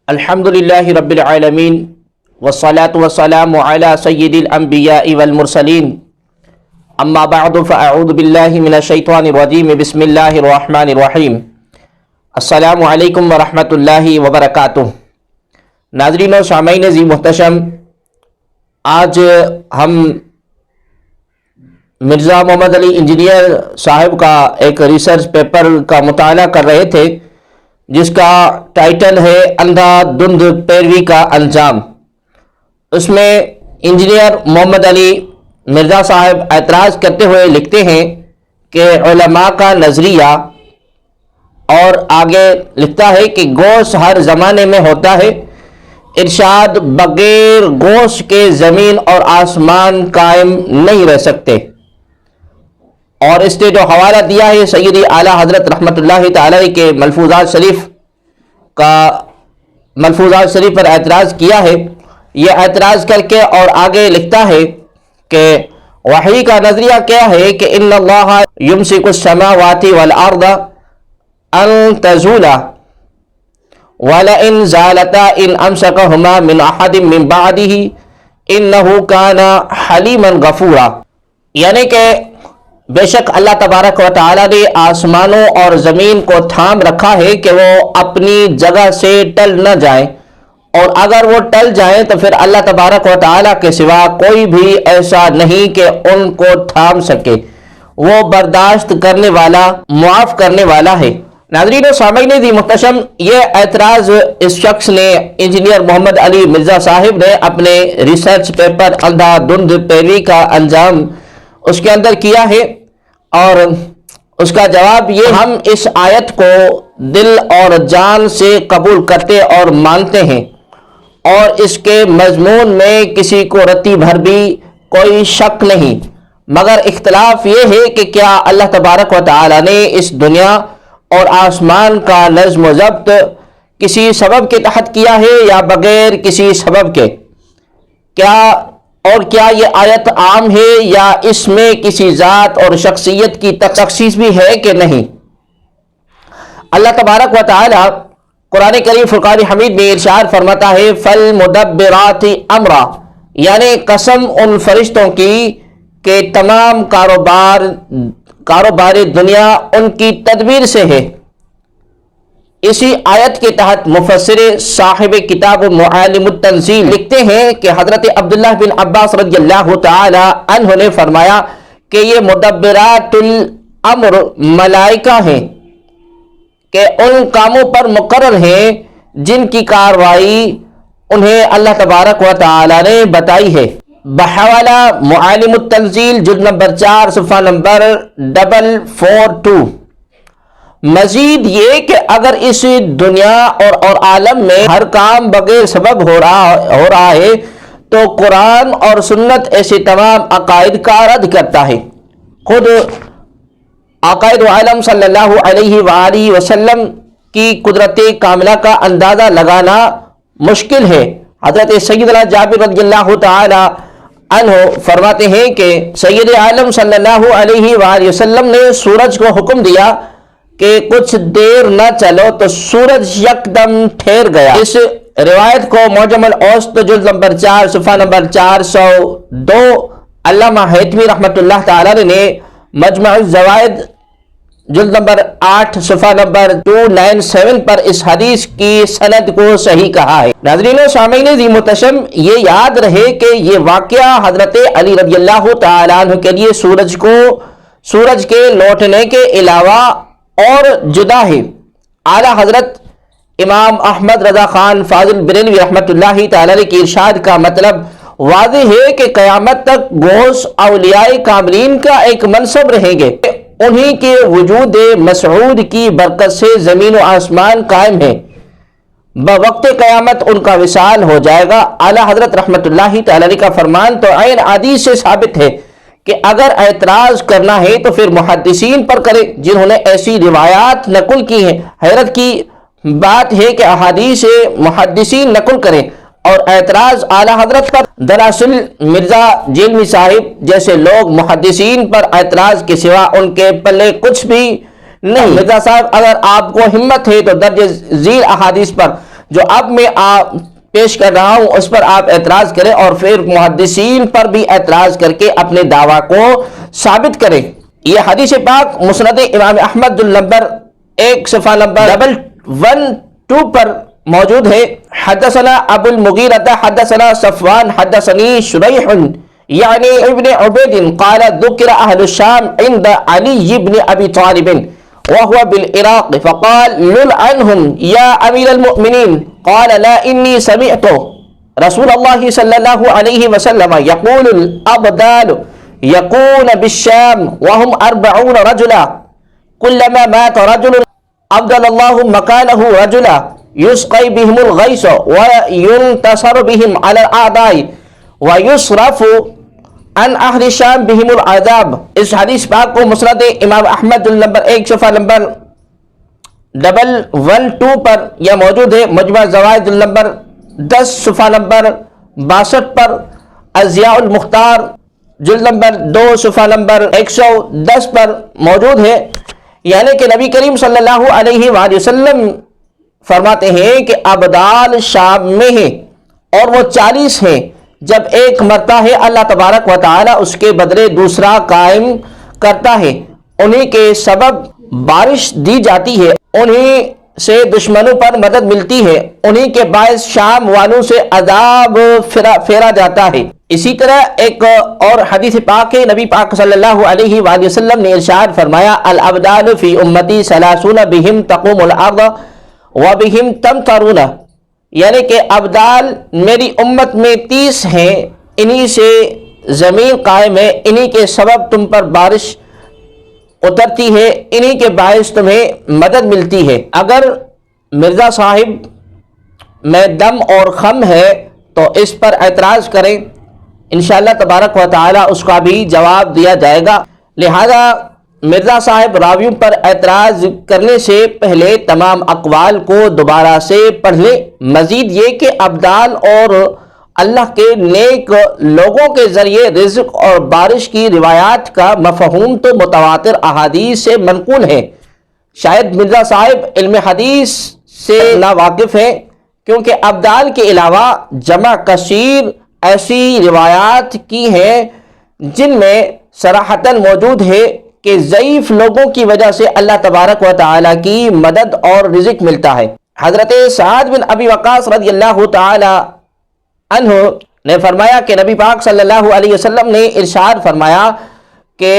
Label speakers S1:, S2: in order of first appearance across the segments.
S1: الحمدللہ رب العالمین والصلاة والسلام علی سید الانبیاء والمرسلین اما بعد فاعوذ باللہ من الشیطان الرجیم بسم اللہ الرحمن الرحیم السلام علیکم ورحمۃ اللہ وبرکاتہ۔ ناظرین و سامعین عزیز محتشم، آج ہم مرزا محمد علی انجینئر صاحب کا ایک ریسرچ پیپر کا مطالعہ کر رہے تھے جس کا ٹائٹل ہے اندھا دھند پیروی کا انجام۔ اس میں انجینئر محمد علی مرزا صاحب اعتراض کرتے ہوئے لکھتے ہیں کہ علماء کا نظریہ، اور آگے لکھتا ہے کہ گوشت ہر زمانے میں ہوتا ہے، ارشاد بغیر گوشت کے زمین اور آسمان قائم نہیں رہ سکتے۔ اور اس نے جو حوالہ دیا ہے سیدی اعلیٰ حضرت رحمۃ اللہ تعالی کے ملفوظات شریف پر اعتراض کیا ہے۔ یہ اعتراض کر کے اور آگے لکھتا ہے کہ وحی کا نظریہ کیا ہے کہ ان اللہ یمسک السماوات والارض ان تزولا ولئن زالتا ان امسکہما من احد من بعدہ انہ کان حلیما غفورا، یعنی کہ بے شک اللہ تبارک و تعالی نے آسمانوں اور زمین کو تھام رکھا ہے کہ وہ اپنی جگہ سے ٹل نہ جائیں، اور اگر وہ ٹل جائیں تو پھر اللہ تبارک و تعالی کے سوا کوئی بھی ایسا نہیں کہ ان کو تھام سکے، وہ برداشت کرنے والا، معاف کرنے والا ہے۔ ناظرین و سامعین عزیز محتشم، یہ اعتراض اس شخص نے، انجینئر محمد علی مرزا صاحب نے اپنے ریسرچ پیپر اندھا دھند پیروی کا انجام اس کے اندر کیا ہے، اور اس کا جواب یہ، ہم اس آیت کو دل اور جان سے قبول کرتے اور مانتے ہیں، اور اس کے مضمون میں کسی کو رتی بھر بھی کوئی شک نہیں، مگر اختلاف یہ ہے کہ کیا اللہ تبارک و تعالی نے اس دنیا اور آسمان کا نظم و ضبط کسی سبب کے تحت کیا ہے یا بغیر کسی سبب کے؟ کیا یہ آیت عام ہے یا اس میں کسی ذات اور شخصیت کی تخصیص بھی ہے کہ نہیں؟ اللہ تبارک و تعالی قرآن کریم فرقان حمید میں ارشاد فرماتا ہے فالمدبرات امرا، یعنی قسم ان فرشتوں کی کہ تمام کاروبار دنیا ان کی تدبیر سے ہے۔ اسی آیت کے تحت مفسر صاحب کتاب معالم التنزیل لکھتے ہیں کہ حضرت عبداللہ بن عباس رضی اللہ تعالی عنہ نے فرمایا کہ یہ مدبرات الامر ملائکہ ہیں کہ ان کاموں پر مقرر ہیں جن کی کاروائی انہیں اللہ تبارک و تعالی نے بتائی ہے۔ بحوالہ معالم التنزیل جلد نمبر 4 صفحہ نمبر 442۔ مزید یہ کہ اگر اس دنیا اور عالم میں ہر کام بغیر سبب ہو رہا ہے تو قرآن اور سنت ایسے تمام عقائد کا رد کرتا ہے۔ خود عقائد عالم صلی اللہ علیہ وآلہ وسلم کی قدرت کاملہ کا اندازہ لگانا مشکل ہے۔ حضرت سیدنا جابر رضی اللہ تعالی عنہ فرماتے ہیں کہ سید عالم صلی اللہ علیہ وآلہ وسلم نے سورج کو حکم دیا کہ کچھ دیر نہ چلو تو سورج یکدم ٹھہر گیا۔ اس روایت کو معجم الاوسط جلد نمبر 4 صفحہ نمبر 402 علامہ حیتمی رحمۃ اللہ تعالی نے مجمع الزوائد جلد نمبر 8 صفحہ نمبر 297 پر اس حدیث کی سند کو صحیح کہا ہے۔ ناظرین و سامعین عزیز محتشم، یہ یاد رہے کہ یہ واقعہ حضرت علی رضی اللہ تعالی عنہ کے لیے سورج کے لوٹنے کے علاوہ اور جدا ہے۔ اعلیٰ حضرت امام احمد رضا خان فاضل بریلوی رحمۃ اللہ تعالی کی ارشاد کا مطلب واضح ہے کہ قیامت تک غوث اولیاء کاملین کا ایک منصب رہیں گے، انہی کے وجود مسعود کی برکت سے زمین و آسمان قائم ہے، بوقت قیامت ان کا وصال ہو جائے گا۔ اعلیٰ حضرت رحمۃ اللہ تعالی کا فرمان تو عین حدیث سے ثابت ہے کہ اگر اعتراض کرنا ہے تو پھر محدثین پر کرے جنہوں نے ایسی روایات نقل کی ہیں۔ حیرت کی بات ہے کہ احادیث محدثین نقل کریں اور اعتراض اعلیٰ حضرت پر۔ دراصل مرزا جیلمی صاحب جیسے لوگ محدثین پر اعتراض کے سوا ان کے پلے کچھ بھی نہیں۔ مرزا صاحب اگر آپ کو ہمت ہے تو درج ذیل احادیث پر جو اب میں پیش کر رہا ہوں اس پر آپ اعتراض کریں اور پھر محدثین پر بھی اعتراض کر کے اپنے دعویٰ کو ثابت کریں۔ یہ حدیث پاک مسند امام احمد نمبر 1 صفحہ نمبر 112 پر موجود ہے۔ حدثنا ابو المغیرہ حدثنا صفوان حدثنی شریح یعنی ابن عبید قال ذکر اہل الشام عند علی بن ابی طالب وهو بالعراق فقال لل عنهم يا امیر المؤمنین قال لا انی سمعت رسول اللہ صلی اللہ علیہ وسلم یقول الابدال یقون بالشام وهم 40 رجلا كلما مات رجل ابدل الله مكانه رجلا يسقي بهم الغيث وينتصر بهم على الاعداء ويصرف عن اہل الشام بهم العذاب۔ اس حدیث پاک کو مسند امام احمد نمبر 1 صفحہ نمبر 112 پر یہ موجود ہے۔ مجمع زوائد نمبر 10 صفحہ نمبر 62 پر، اضیاء المختار جلد نمبر 2 صفحہ نمبر 110 پر موجود ہے۔ یعنی کہ نبی کریم صلی اللہ علیہ وآلہ وسلم فرماتے ہیں کہ ابدال شام میں ہیں اور وہ 40 ہیں، جب ایک مرتا ہے اللہ تبارک و تعالی اس کے بدلے دوسرا قائم کرتا ہے، انہی کے سبب بارش دی جاتی ہے، انہی سے دشمنوں پر مدد ملتی ہے، انہی کے باعث شام والوں سے عذاب پھیرا جاتا ہے۔ اسی طرح ایک اور حدیث پاک ہے، نبی پاک صلی اللہ علیہ وآلہ وسلم نے ارشاد فرمایا الابدال فی امتی 30 بہم تقوم الارض وبہم تمطرون، یعنی کہ ابدال میری امت میں 30 ہیں، انہی سے زمین قائم ہے، انہی کے سبب تم پر بارش اترتی ہے، انہی کے باعث تمہیں مدد ملتی ہے۔ اگر مرزا صاحب میں دم اور خم ہے تو اس پر اعتراض کریں، انشاءاللہ تبارک و تعالی اس کا بھی جواب دیا جائے گا۔ لہذا مرزا صاحب راویوں پر اعتراض کرنے سے پہلے تمام اقوال کو دوبارہ سے پڑھ لیں۔ مزید یہ کہ ابدال اور اللہ کے نیک لوگوں کے ذریعے رزق اور بارش کی روایات کا مفہوم تو متواتر احادیث سے منقول ہے۔ شاید مرزا صاحب علم حدیث سے ناواقف ہیں، کیونکہ ابدال کے علاوہ جمع کثیر ایسی روایات کی ہیں جن میں صراحتاً موجود ہے کہ ضعیف لوگوں کی وجہ سے اللہ تبارک و تعالی کی مدد اور رزق ملتا ہے۔ حضرت سعد بن ابی وقاص رضی اللہ تعالی عنہ نے فرمایا کہ نبی پاک صلی اللہ علیہ وسلم نے ارشاد فرمایا کہ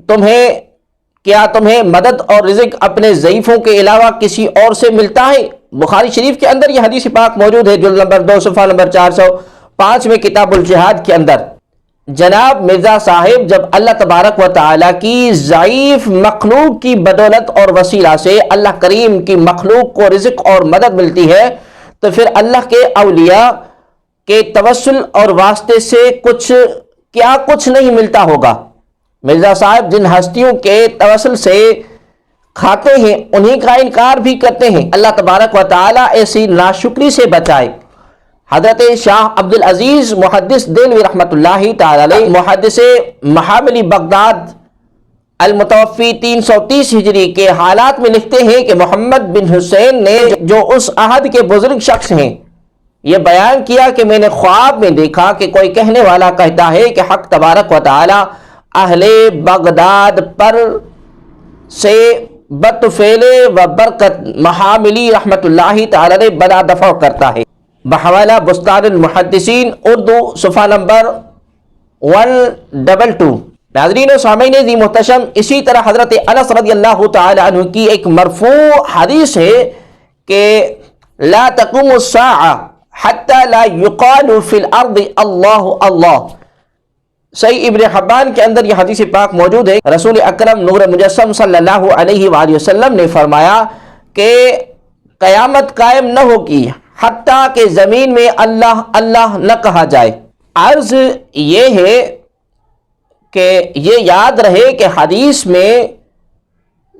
S1: تمہیں مدد اور رزق اپنے ضعیفوں کے علاوہ کسی اور سے ملتا ہے؟ بخاری شریف کے اندر یہ حدیث پاک موجود ہے، جلد نمبر 2 صفحہ نمبر 405 میں کتاب الجہاد کے اندر۔ جناب مرزا صاحب جب اللہ تبارک و تعالی کی ضعیف مخلوق کی بدولت اور وسیلہ سے اللہ کریم کی مخلوق کو رزق اور مدد ملتی ہے، تو پھر اللہ کے اولیاء کے توسل اور واسطے سے کچھ نہیں ملتا ہوگا۔ مرزا صاحب جن ہستیوں کے توسل سے کھاتے ہیں انہی کا انکار بھی کرتے ہیں۔ اللہ تبارک و تعالی ایسی ناشکری سے بچائے۔ حضرت شاہ عبدالعزیز محدث دہلوی رحمۃ اللہ تعالی علیہ، محدث محاملی بغداد المتوفی 330 ہجری کے حالات میں لکھتے ہیں کہ محمد بن حسین نے جو اس عہد کے بزرگ شخص ہیں یہ بیان کیا کہ میں نے خواب میں دیکھا کہ کوئی کہنے والا کہتا ہے کہ حق تبارک و تعالی اہل بغداد پر سے بطفیل و برکت محاملی رحمۃ اللہ تعالی علیہ بلا دفع کرتا ہے۔ بحوالہ بستان المحدثین اردو صفحہ نمبر 122۔ ناظرین و سامعین ذی محتشم، اسی طرح حضرت انس رضی اللہ تعالی عنہ کی ایک مرفوع حدیث ہے کہ لا تقوم الساعہ حتی لا یقال فی الارض اللہ اللہ۔ صحیح ابن حبان کے اندر یہ حدیث پاک موجود ہے۔ رسول اکرم نور مجسم صلی اللہ علیہ وآلہ وسلم نے فرمایا کہ قیامت قائم نہ ہوگی حتیٰ کہ زمین میں اللہ اللہ نہ کہا جائے۔ عرض یہ ہے کہ یہ یاد رہے کہ حدیث میں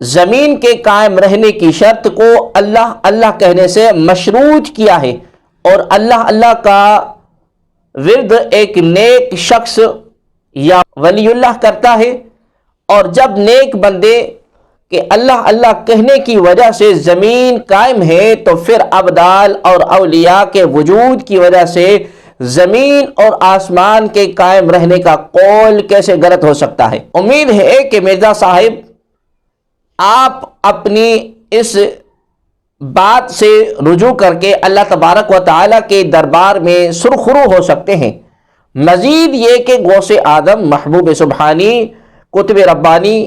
S1: زمین کے قائم رہنے کی شرط کو اللہ اللہ کہنے سے مشروط کیا ہے، اور اللہ اللہ کا ورد ایک نیک شخص یا ولی اللہ کرتا ہے، اور جب نیک بندے کہ اللہ اللہ کہنے کی وجہ سے زمین قائم ہے، تو پھر ابدال اور اولیاء کے وجود کی وجہ سے زمین اور آسمان کے قائم رہنے کا قول کیسے غلط ہو سکتا ہے؟ امید ہے کہ مرزا صاحب آپ اپنی اس بات سے رجوع کر کے اللہ تبارک و تعالیٰ کے دربار میں سرخرو ہو سکتے ہیں۔ مزید یہ کہ غوث اعظم محبوب سبحانی قطب ربانی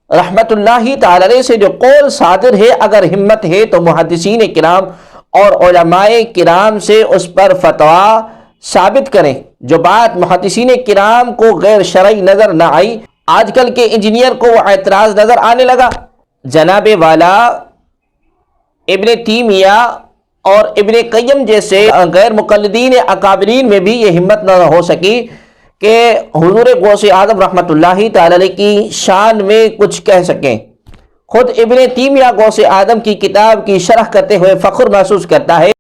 S1: رحمت اللہ تعالی علیہ سے جو قول صادر ہے، اگر ہمت ہے تو محدثین کرام اور علماء کرام سے اس پر فتویٰ ثابت کریں۔ جو بات محدثین کرام کو غیر شرعی نظر نہ آئی، آج کل کے انجینئر کو وہ اعتراض نظر آنے لگا۔ جناب والا ابن تیمیہ اور ابن قیم جیسے غیر مقلدین اکابرین میں بھی یہ ہمت نہ ہو سکی کہ حضور غوث اعظم رحمت اللہ تعالی علیہ کی شان میں کچھ کہہ سکیں۔ خود ابن تیمیہ غوث اعظم کی کتاب کی شرح کرتے ہوئے فخر محسوس کرتا ہے